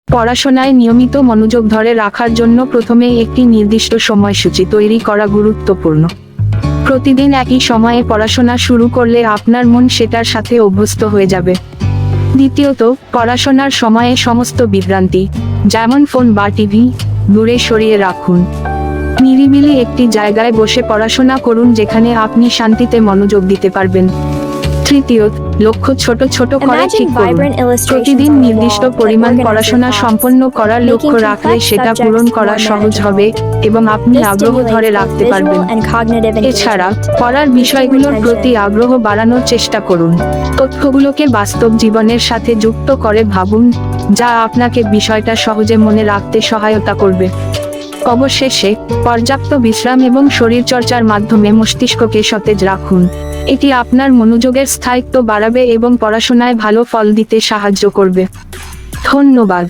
পড়াশোনায় নিয়মিত মনোযোগ ধরে রাখার জন্য প্রথমে একটি নির্দিষ্ট সময়সূচি তৈরি করা গুরুত্বপূর্ণ। প্রতিদিন একই সময়ে পড়াশোনা শুরু করলে আপনার মন সেটার সাথে অভ্যস্ত হয়ে যাবে। দ্বিতীয়ত, পড়াশোনার সময়ে সমস্ত বিভ্রান্তি, যেমন ফোন বা টিভি, দূরে সরিয়ে রাখুন। নিরিবিলি একটি জায়গায় বসে পড়াশোনা করুন যেখানে আপনি শান্তিতে মনোযোগ দিতে পারবেন। তৃতীয়ত, লক্ষ্য ছোট ছোট করে ঠিক করুন। প্রতিদিন নির্দিষ্ট পরিমাণ পড়াশোনা সম্পন্ন করার লক্ষ্য রাখলে সেটা পূরণ করা সহজ হবে এবং আপনি আগ্রহ ধরে রাখতে পারবেন। এছাড়া পড়ার বিষয়গুলোর প্রতি আগ্রহ বাড়ানোর চেষ্টা করুন। তথ্যগুলোকে বাস্তব জীবনের সাথে যুক্ত করে ভাবুন, যা আপনাকে বিষয়টা সহজে মনে রাখতে সহায়তা করবে। অবশেষে, পর্যাপ্ত বিশ্রাম এবং শরীরচর্চার মাধ্যমে মস্তিষ্ককে সতেজ রাখুন। এটি আপনার মনোযোগের স্থায়িত্ব বাড়াবে এবং পড়াশোনায় ভালো ফল দিতে সাহায্য করবে। ধন্যবাদ।